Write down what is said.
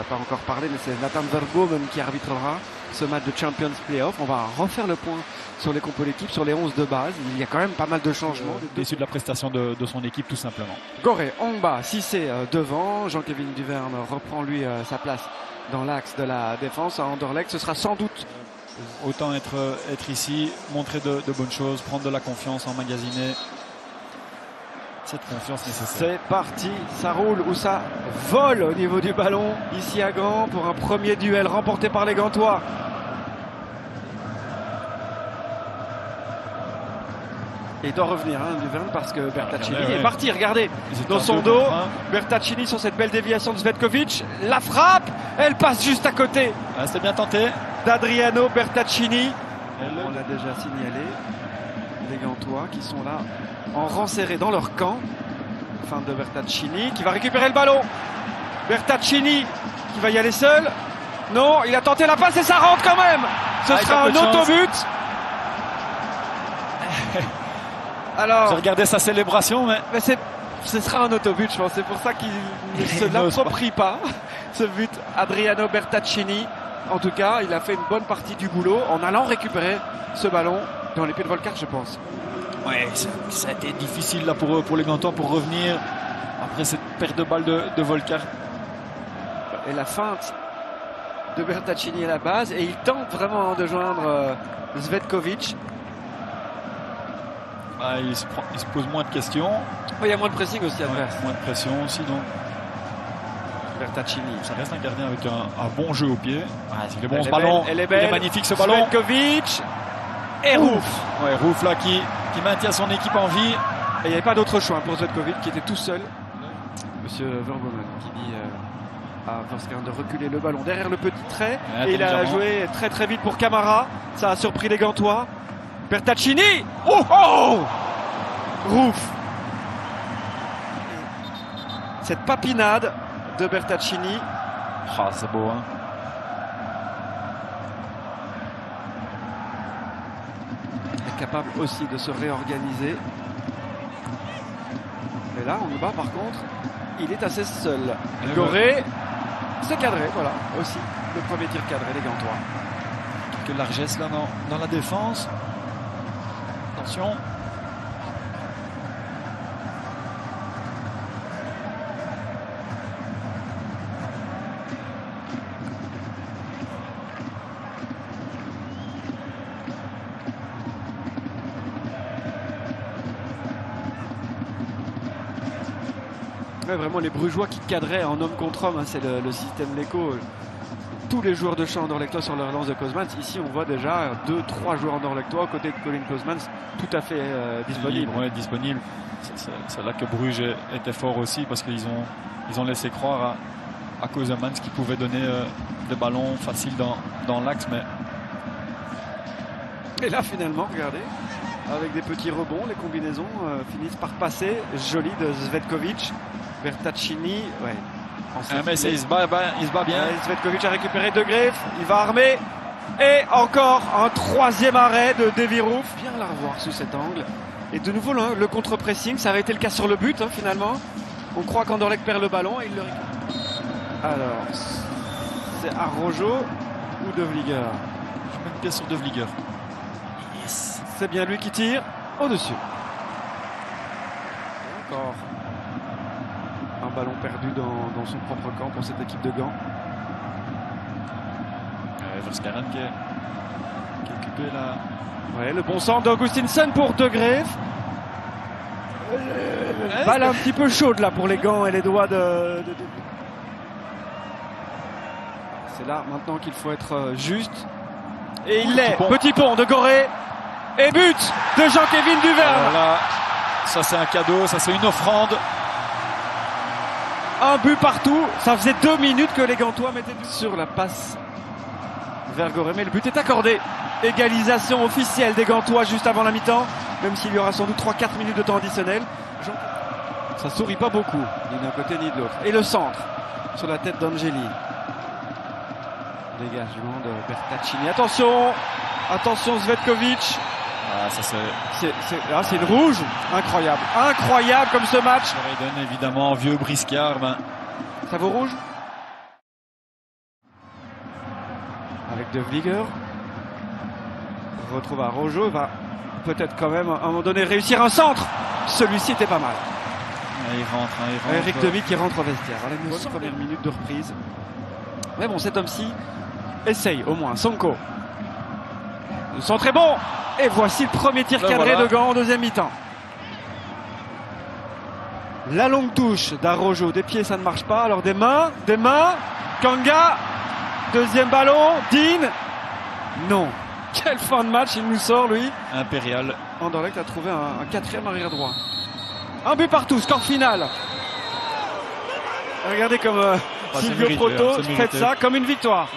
n'a pas encore parlé, mais c'est Nathan Verbomen qui arbitrera ce match de Champions Playoff. On va refaire le point sur les compos d'équipe, sur les 11 de base. Il y a quand même pas mal de changements. Déçu de la prestation de son équipe, tout simplement. Goré, Ongba, Cissé devant. Jean-Kévin Duverne reprend lui sa place dans l'axe de la défense. À Anderlecht, ce sera sans doute... Autant être ici, montrer de bonnes choses, prendre de la confiance, emmagasiner cette confiance nécessaire. C'est parti, ça roule ou ça vole au niveau du ballon ici à Gand pour un premier duel remporté par les Gantois. Et il doit revenir, Duverne, parce que Bertaccini est parti. Regardez, dans son dos, Bertaccini sur cette belle déviation de Cvetkovic. La frappe, elle passe juste à côté. Ah, c'était bien tenté. D'Adriano Bertaccini. On l'a déjà signalé. Les Gantois qui sont là en rang serré dans leur camp. Fin de Bertaccini qui va récupérer le ballon. Bertaccini qui va y aller seul. Non, il a tenté la passe et ça rentre quand même. Ce sera un autobut. Alors, j'ai regardé sa célébration, mais ce sera un autobut, je pense. C'est pour ça qu'il ne se l'approprie pas, ce but. Adriano Bertaccini, en tout cas, il a fait une bonne partie du boulot en allant récupérer ce ballon dans les pieds de Volcar, je pense. Ouais, ça a été difficile là pour les Gantois pour revenir après cette perte de balle de Volcar. Et la feinte de Bertaccini à la base, et il tente vraiment de joindre Cvetkovic. Ah, il se pose moins de questions. Il y a moins de pressing aussi adverse. Moins de pression aussi, donc. Bertaccini. Ça reste un gardien avec un bon jeu au pied. Il est bon ce ballon. ballon. Elle est belle. Il est magnifique ce ballon. Cvetkovic et Rouf. Ouais, Rouf là qui maintient son équipe en vie. Et il n'y avait pas d'autre choix pour Cvetkovic qui était tout seul. Monsieur Verbomen qui dit à Verskeren de reculer le ballon derrière le petit trait. Et il a joué très très vite pour Camara. Ça a surpris les Gantois. Bertaccini. Oh Rouf. Cette papinade de Bertaccini. Ah, c'est beau, hein. Est capable aussi de se réorganiser. Mais là, en bas, par contre, il est assez seul. Goré, c'est cadré, voilà, aussi. Le premier tir cadré, les Gantois. Quelques largesses là dans la défense. Attention. Ouais, vraiment les Brugeois qui cadraient en homme contre homme, hein, c'est le système Leco. Tous les joueurs de champ anderlechtois sur leur lance de Kozmans. Ici, on voit déjà 2-3 joueurs anderlechtois aux côtés de Colin Kozmans, tout à fait disponibles. Ouais, disponible. C'est là que Bruges était fort aussi parce qu'ils ont laissé croire à Kozmans qui pouvait donner des ballons faciles dans l'axe. Mais... Et là, finalement, regardez, avec des petits rebonds, les combinaisons finissent par passer. Joli de Cvetkovic. Bertaccini, ouais. Mais il se bat bien. Cvetkovic a récupéré De Greef, il va armer. Et encore un troisième arrêt de Devirouf. Bien la revoir sous cet angle. Et de nouveau le contre-pressing, ça avait été le cas sur le but finalement. On croit qu'Anderlecht perd le ballon et il le récupère. Alors, c'est Arrojo ou De Vlieger? Je mets une pièce sur De Vlieger. Yes. C'est bien lui qui tire au-dessus. Encore un ballon perdu dans son propre camp pour cette équipe de Gand. Verskeren qui est occupé là. Ouais, le bon centre d'Augustinson pour De Greef. Balle un petit peu chaude là pour les gants et les doigts de... C'est là maintenant qu'il faut être juste. Et il l'est. Petit pont de Goré. Et but de Jean-Kévin Duverne. Là, ça c'est un cadeau, ça c'est une offrande. Un but partout. Ça faisait 2 minutes que les Gantois mettaient sur la passe vers Goré. Mais le but est accordé. Égalisation officielle des Gantois juste avant la mi-temps. Même s'il y aura sans doute 3-4 minutes de temps additionnel. Ça sourit pas beaucoup, ni d'un côté ni de l'autre. Et le centre sur la tête d'Angeli. Dégagement de Bertaccini. Attention Cvetkovic. Ah, ça c'est une rouge. Incroyable comme ce match. Ça donne évidemment vieux briscard. Ça vaut rouge? avec De Vlieger. On retrouve Araujo, il va peut-être quand même à un moment donné réussir un centre. Celui-ci était pas mal. Il rentre. Eric Demy qui rentre au vestiaire. Voilà une bonne première minute de reprise. Mais bon, cet homme-ci essaye au moins. Sonko. Le centre est bon. Et voici le premier tir cadré de Gand en deuxième mi-temps. La longue touche d'Araujo. Des pieds, ça ne marche pas. Alors des mains. Kanga. Deuxième ballon. Dean. Non. Quelle fin de match il nous sort, lui. Impérial. Anderlecht a trouvé un quatrième arrière droit. Un but partout, score final. Regardez comme Silvio Proto fait ça comme une victoire.